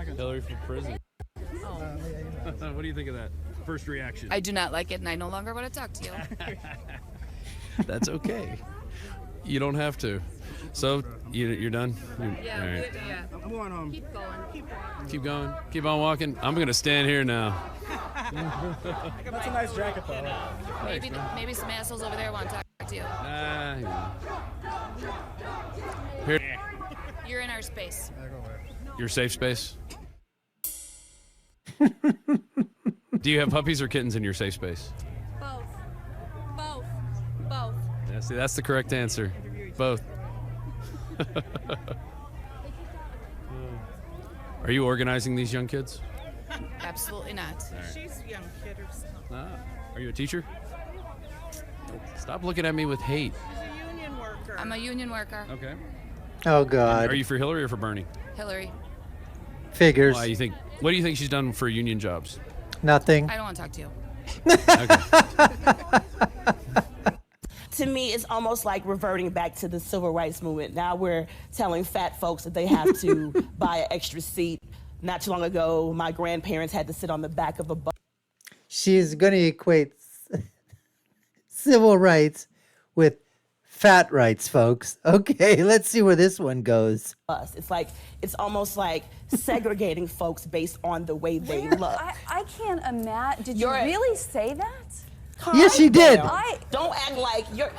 Hillary for president. What do you think of that? First reaction. I do not like it, and I no longer want to talk to you. That's okay. You don't have to. So, you're done? Yeah, All right. yeah. I'm going home. Keep going. Keep going. Keep on walking. I'm going to stand here now. That's a nice jacket, though. Maybe some assholes over there want to talk to you. Here. You're in our space. Your safe space? Do you have puppies or kittens in your safe space? Both. Yeah, see, that's the correct answer. Both. Are you organizing these young kids? Absolutely not. She's a young kid herself. Are you a teacher? Stop looking at me with hate. She's a union worker. I'm a union worker. Okay. Oh, God. Are you for Hillary or for Bernie? Hillary. Figures. What do you think she's done for union jobs? Nothing. I don't want to talk to you. Okay. To me, it's almost like reverting back to the civil rights movement. Now we're telling fat folks that they have to buy an extra seat. Not too long ago, my grandparents had to sit on the back of a bus. She's going to equate civil rights with fat rights, folks. Okay, let's see where this one goes. It's almost like segregating folks based on the way they look. I can't imagine. Did you really say that? Yes, she did. Don't act like you're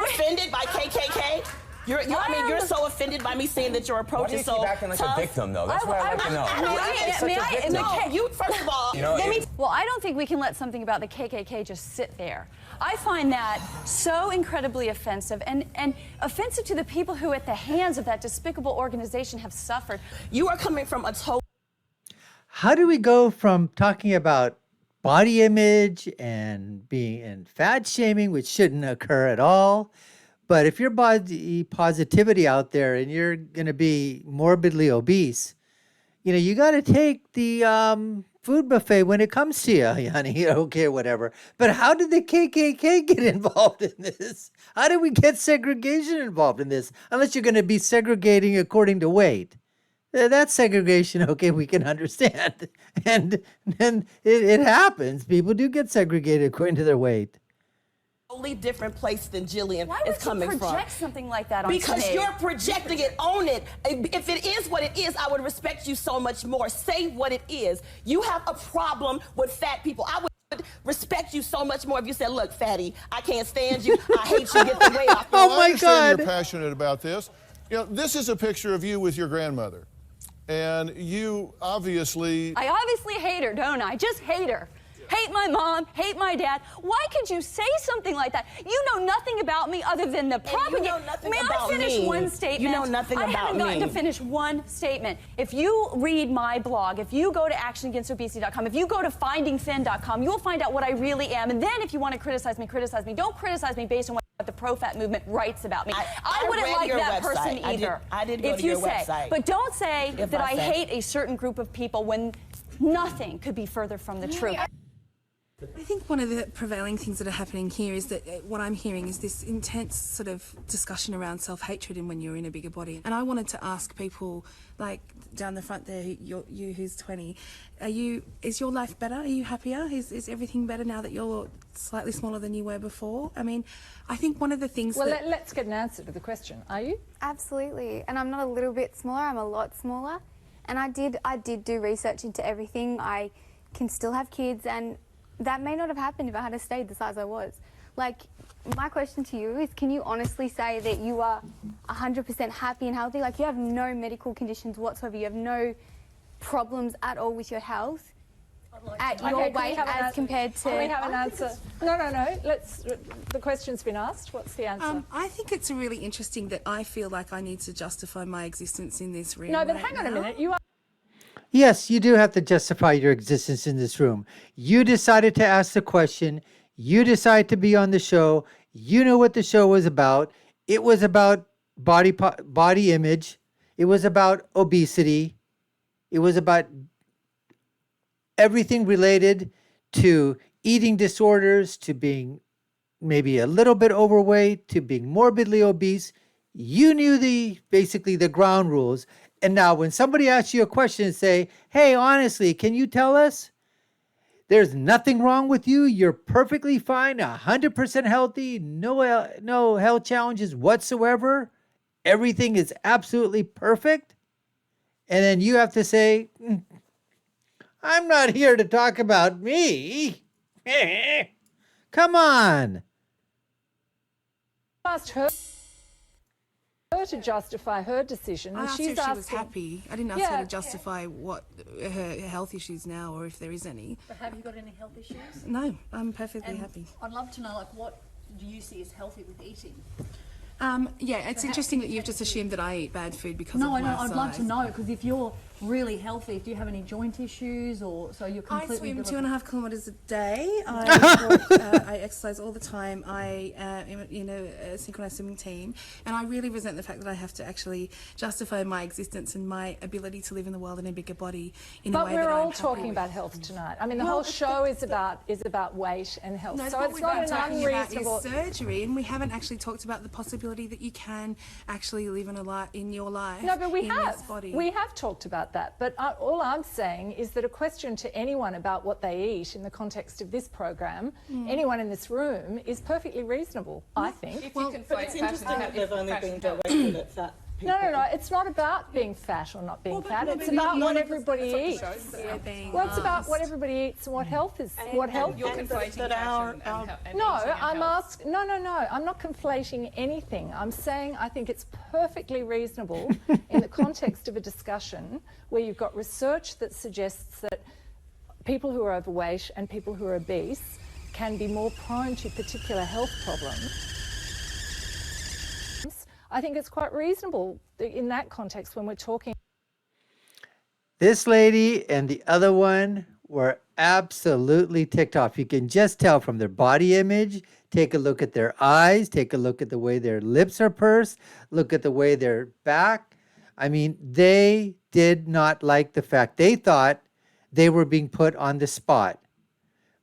offended by KKK. You're so offended by me saying that your approach is so Why do you keep acting like tough? a victim, though? That's what I'd like to know. You first of all. Well, I don't think we can let something about the KKK just sit there. I find that so incredibly offensive and offensive to the people who, at the hands of that despicable organization, have suffered. You are coming from a total. How do we go from talking about body image and being in fat shaming, which shouldn't occur at all? But if your body positivity out there and you're going to be morbidly obese, you got to take the food buffet when it comes to you, honey. Okay, whatever. But how did the KKK get involved in this? How did we get segregation involved in this? Unless you're going to be segregating according to weight. That's segregation, okay, we can understand. And it happens. People do get segregated according to their weight. Totally different place than Jillian Why is would coming you from. project something like that on Because me? you're projecting it, own it. If it is what it is, I would respect you so much more. Say what it is. You have a problem with fat people. I would respect you so much more if you said, look, fatty, I can't stand you. I hate you. Get the weight off. Oh, my I understand God. You're passionate about this. This is a picture of you with your grandmother. And you obviously... I obviously hate her, don't I? Just hate her. Hate my mom, hate my dad. Why could you say something like that? You know nothing about me other than the propaganda. You know nothing May about I finish me. one statement? You know nothing I about haven't gotten me. to finish one statement. If you read my blog, if you go to actionagainstobesity.com, if you go to findingthin.com, you'll find out what I really am. And then if you want to criticize me, criticize me. Don't criticize me based on what the pro-fat movement writes about me. I wouldn't read like your that website. person either. I did go to your website. But don't say If that I I said- hate a certain group of people when nothing could be further from the truth. I think one of the prevailing things that are happening here is that what I'm hearing is this intense sort of discussion around self-hatred and when you're in a bigger body. And I wanted to ask people, like down the front there, you who's 20, is your life better? Are you happier? Is everything better now that you're slightly smaller than you were before? I mean, I think one of the things let's get an answer to the question. Are you? Absolutely. And I'm not a little bit smaller, I'm a lot smaller. And I did do research into everything. I can still have kids, and that may not have happened if I had stayed the size I was. Like, my question to you is, can you honestly say that you are 100% happy and healthy? Like, you have no medical conditions whatsoever, you have no problems at all with your health at your weight as compared to... Can we have an answer? No. The question's been asked. What's the answer? I think it's really interesting that I feel like I need to justify my existence in this room. No, but hang on a minute. You are... Yes, you do have to justify your existence in this room. You decided to ask the question. You decided to be on the show. You knew what the show was about. It was about body image. It was about obesity. It was about everything related to eating disorders, to being maybe a little bit overweight, to being morbidly obese. You knew basically the ground rules. And now when somebody asks you a question and say, hey, honestly, can you tell us? There's nothing wrong with you. You're perfectly fine, 100% healthy, no health challenges whatsoever. Everything is absolutely perfect. And then you have to say, I'm not here to talk about me. Come on. Asked her to justify her decision. I And asked she's her if she was asking- happy. I didn't ask her to justify what her health issues now or if there is any. But have you got any health issues? No, I'm perfectly happy. I'd love to know, like, what do you see as healthy with eating? Yeah, it's interesting that you've just assumed that I eat bad food because of No, I my know. I'd love to size. know, because if you're really healthy, do you have any joint issues, or so you're I completely... swim 2.5 kilometres a day. I exercise all the time. I am in a synchronized swimming team, and I really resent the fact that I have to actually justify my existence and my ability to live in the world in a bigger body in a But way we're that all I'm happy talking with. about health tonight. I mean, the Well, whole show is about weight and health. No, so what it's we've not been an talking about unreasonable. is surgery, and we haven't actually talked about the possibility that you can actually live in your life. No, but we in have. this body. We have talked about that. But all I'm saying is that a question to anyone about what they eat in the context of this program, anyone in this room, is perfectly reasonable, I think. But it's interesting that they've only been directed at fat people. No. It's not about being fat or not being fat. It's maybe about none what of everybody eats. Well, it's about what everybody eats and what health is. What health You're is. conflating No, I'm asking. No. I'm not conflating anything. I'm saying I think it's perfectly reasonable in the context of a discussion where you've got research that suggests that people who are overweight and people who are obese can be more prone to particular health problems. I think it's quite reasonable in that context when we're talking. This lady and the other one were absolutely ticked off. You can just tell from their body image. Take a look at their eyes. Take a look at the way their lips are pursed. Look at the way they're back. I mean, they did not like the fact. They thought they were being put on the spot.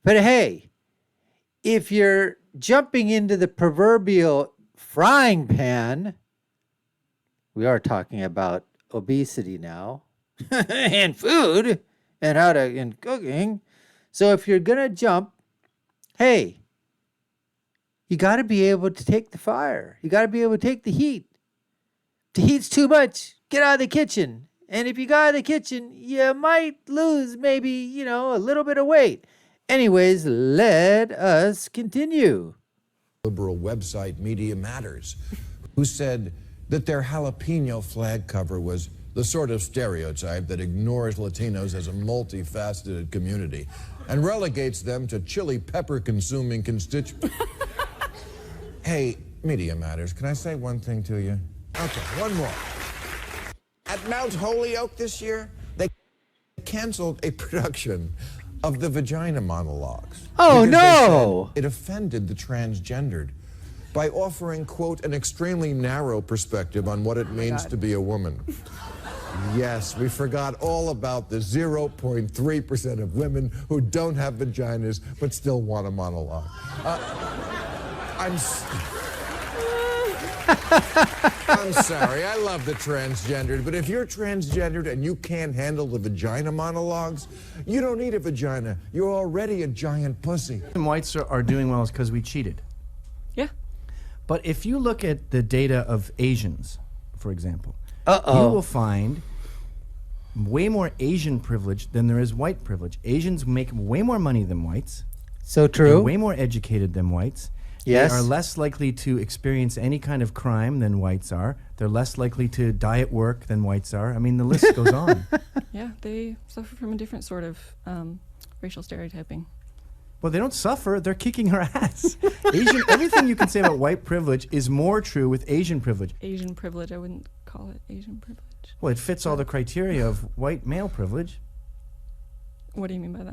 But hey, if you're jumping into the proverbial frying pan, we are talking about obesity now, and food, and and cooking. So if you're gonna jump, hey, you got to be able to take the fire. You got to be able to take the heat. If the heat's too much, get out of the kitchen. And if you got out of the kitchen, you might lose maybe, a little bit of weight. Anyways, let us continue. Liberal website Media Matters, who said that their jalapeno flag cover was the sort of stereotype that ignores Latinos as a multifaceted community and relegates them to chili pepper consuming constituents. Hey, Media Matters, can I say one thing to you? Okay, one more. At Mount Holyoke this year, they canceled a production of the vagina monologues. Oh, because no! they said it offended the transgendered by offering, quote, an extremely narrow perspective on what it means to be a woman. Yes, we forgot all about the 0.3% of women who don't have vaginas but still want a monologue. I'm sorry, I love the transgendered, but if you're transgendered and you can't handle the vagina monologues, you don't need a vagina. You're already a giant pussy. Whites are doing well is because we cheated. Yeah. But if you look at the data of Asians, for example, Uh-oh. you will find way more Asian privilege than there is white privilege. Asians make way more money than whites. So true. They're way more educated than whites. Yes. They are less likely to experience any kind of crime than whites are. They're less likely to die at work than whites are. I mean, the list goes on. Yeah, they suffer from a different sort of racial stereotyping. Well, they don't suffer. They're kicking our ass. Everything you can say about white privilege is more true with Asian privilege. Asian privilege, I wouldn't call it Asian privilege. Well, it fits all the criteria of white male privilege. What do you mean by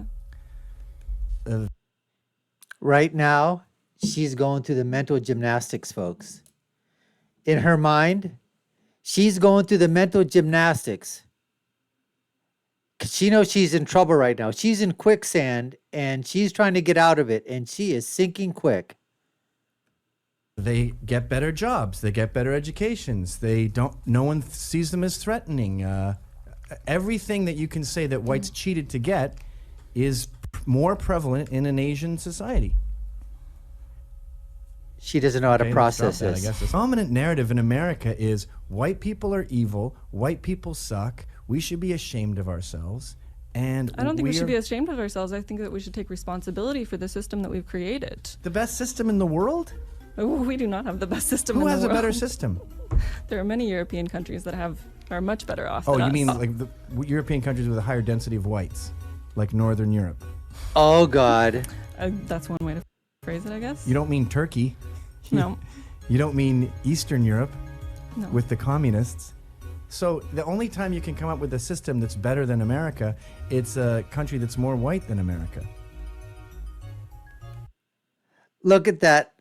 that? Right now, she's going through the mental gymnastics, folks. In her mind, she's going through the mental gymnastics. 'Cause she knows she's in trouble right now. She's in quicksand, and she's trying to get out of it, and she is sinking quick. They get better jobs. They get better educations. No one sees them as threatening. Everything that you can say that whites cheated to get is more prevalent in an Asian society. She doesn't know how to process I this. guess the dominant narrative in America is white people are evil, white people suck, we should be ashamed of ourselves. And I don't think we should be ashamed of ourselves. I think that we should take responsibility for the system that we've created. The best system in the world? Oh, we do not have the best system in the world. Who has a better system? There are many European countries that are much better off Oh, than you us. mean like the European countries with a higher density of whites, like Northern Europe? Oh, God. That's one way to phrase it, I guess. You don't mean Turkey. No. You don't mean Eastern Europe No. with the communists. So the only time you can come up with a system that's better than America, it's a country that's more white than America. Look at that.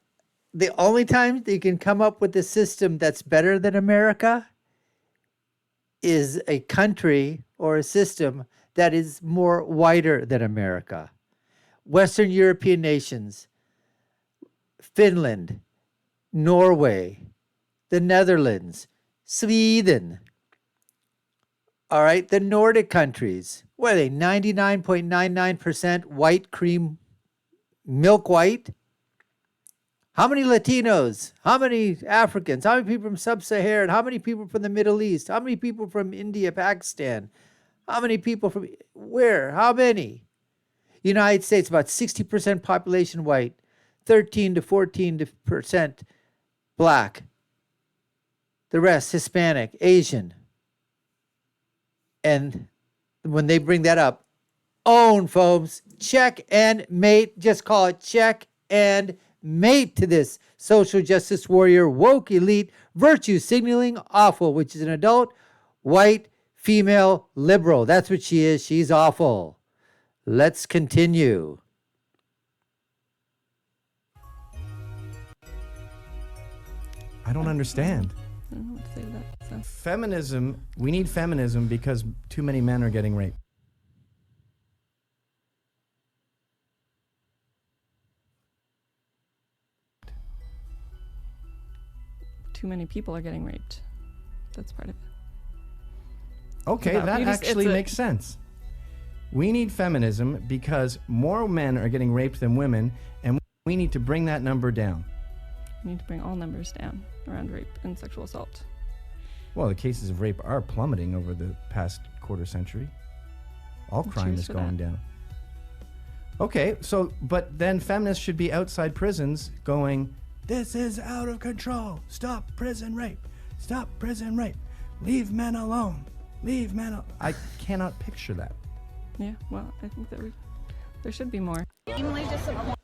The only time that you can come up with a system that's better than America is a country or a system that is more whiter than America. Western European nations, Finland, Norway, the Netherlands, Sweden. All right, the Nordic countries. What are they? 99.99% white cream, milk white. How many Latinos? How many Africans? How many people from Sub-Saharan? How many people from the Middle East? How many people from India, Pakistan? How many people from where? How many? United States, about 60% population white, 13 to 14% black. The rest Hispanic, Asian. And when they bring that up, own, folks, check and mate. Just call it check and mate to this social justice warrior, woke elite, virtue signaling awful, which is an adult, white, female, liberal. That's what she is. She's awful. Let's continue. I don't understand. I don't know what to say to that. So. Feminism, we need feminism because too many men are getting raped. Too many people are getting raped. That's part of it. Okay, that actually makes sense. We need feminism because more men are getting raped than women, and we need to bring that number down. We need to bring all numbers down around rape and sexual assault. Well, the cases of rape are plummeting over the past quarter century. All crime is going down. Okay, so, but then feminists should be outside prisons going, this is out of control. Stop prison rape. Stop prison rape. Leave men alone. Leave men alone. I cannot picture that. Yeah, well, I think that there should be more. Extremely disappointed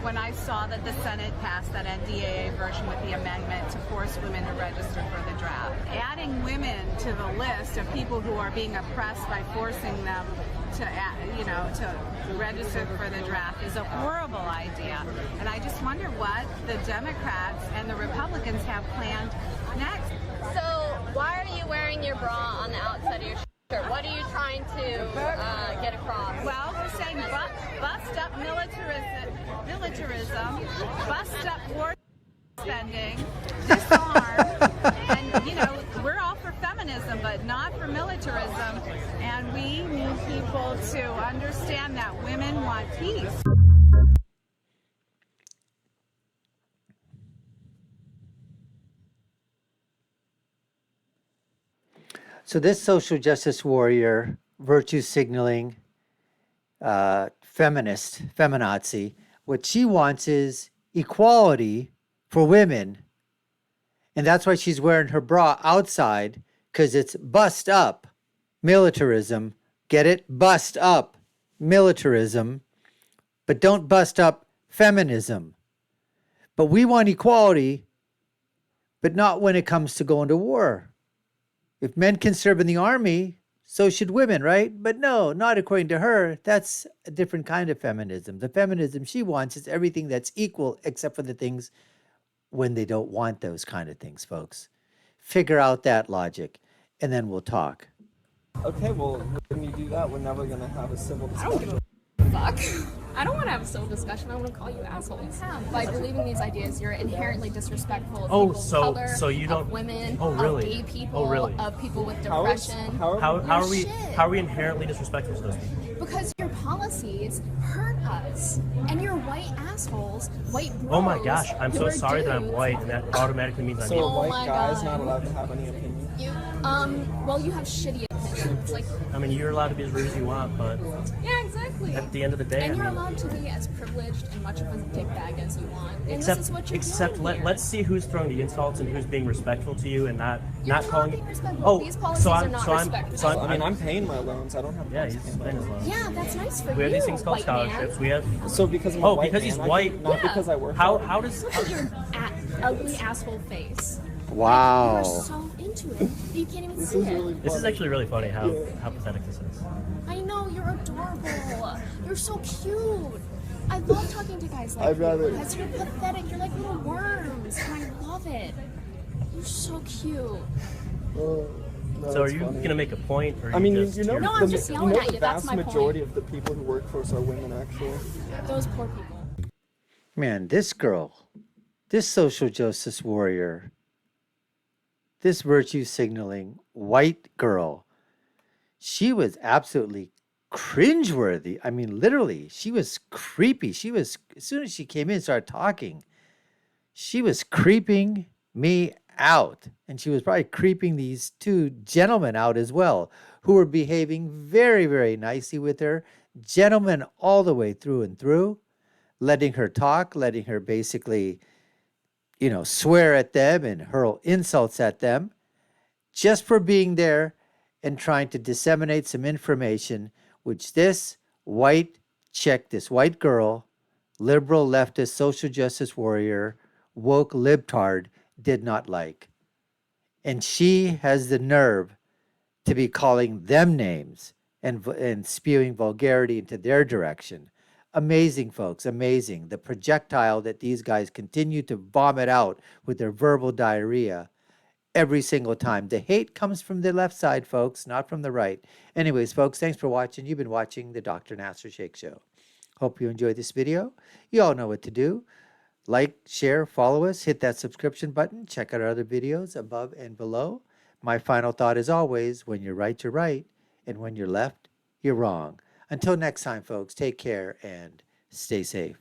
when I saw that the Senate passed that NDAA version with the amendment to force women to register for the draft. Adding women to the list of people who are being oppressed by forcing them to, to register for the draft is a horrible idea. And I just wonder what the Democrats and the Republicans have planned next. So why are you wearing your bra on the outside of your shirt? What are you trying to get across? Well, we're saying bust up militarism, bust up war spending, disarm, and we're all for feminism, but not for militarism. And we need people to understand that women want peace. So this social justice warrior, virtue signaling, feminazi, what she wants is equality for women. And that's why she's wearing her bra outside, because it's bust up militarism. Get it? Bust up militarism, but don't bust up feminism. But we want equality, but not when it comes to going to war. If men can serve in the army, so should women, right? But no, not according to her. That's a different kind of feminism. The feminism she wants is everything that's equal except for the things when they don't want those kind of things, folks. Figure out that logic, and then we'll talk. Okay, well, when you do that, we're never going to have a civil discussion. Fuck. I don't want to have a civil discussion. I want to call you assholes. By believing these ideas, you're inherently disrespectful of people of color, so you don't. of women, Oh, really? of gay people, Oh, really? of people with depression. How are we inherently disrespectful to those people? Because your policies hurt us, and you're white assholes, white bros. Oh my gosh, I'm who so are sorry that I'm dudes. white, and that automatically means I'm So a Oh white my guy is God. not allowed to have any opinion? You, well, you have shitty opinions. Like, I mean, you're allowed to be as rude as you want, but yeah, exactly. at the end of the day, And I you're mean, allowed to be as privileged and much of a dickbag as you want. And except this is what you're except doing here. let's see who's throwing the insults and who's being respectful to you and not You're not calling being it. respectful. Oh, These policies so are I'm not so I'm respectful. so I mean, I'm paying my loans. I don't have. Yeah, he's paying his loans. Yeah, that's nice for you. We have these things called white man. scholarships. We have. So because I'm a Oh, white because man, he's I white. can- not because I work. How hard. does Look at your ugly asshole face. Wow. You're so into it. You can't even see it. This is actually really funny how pathetic this is. I know, you're adorable. You're so cute. I love talking to guys like I'd rather- you because you're pathetic. You're like little worms, and I love it. You're so cute. No, So are that's you funny. gonna make a point, or I mean, just, you know, No, I'm the, just you yelling know at the you. That's vast my majority point. of the people who work for us are women, actually. Those poor people. Man, this girl, this social justice warrior, this virtue signaling white girl, she was absolutely cringeworthy. I mean, literally, she was creepy. She was, as soon as she came in and started talking, she was creeping me out. And she was probably creeping these two gentlemen out as well, who were behaving very, very nicely with her. Gentlemen all the way through and through, letting her talk, letting her basically, swear at them and hurl insults at them just for being there and trying to disseminate some information, which this white chick, this white girl, liberal leftist social justice warrior, woke libtard did not like. And she has the nerve to be calling them names and spewing vulgarity into their direction. Amazing, folks, amazing. The projectile that these guys continue to vomit out with their verbal diarrhea every single time. The hate comes from the left side, folks, not from the right. Anyways, folks, thanks for watching. You've been watching the Dr. Nasser Sheikh Show. Hope you enjoyed this video. You all know what to do. Like, share, follow us, hit that subscription button, check out our other videos above and below. My final thought is always, when you're right, and when you're left, you're wrong. Until next time, folks, take care and stay safe.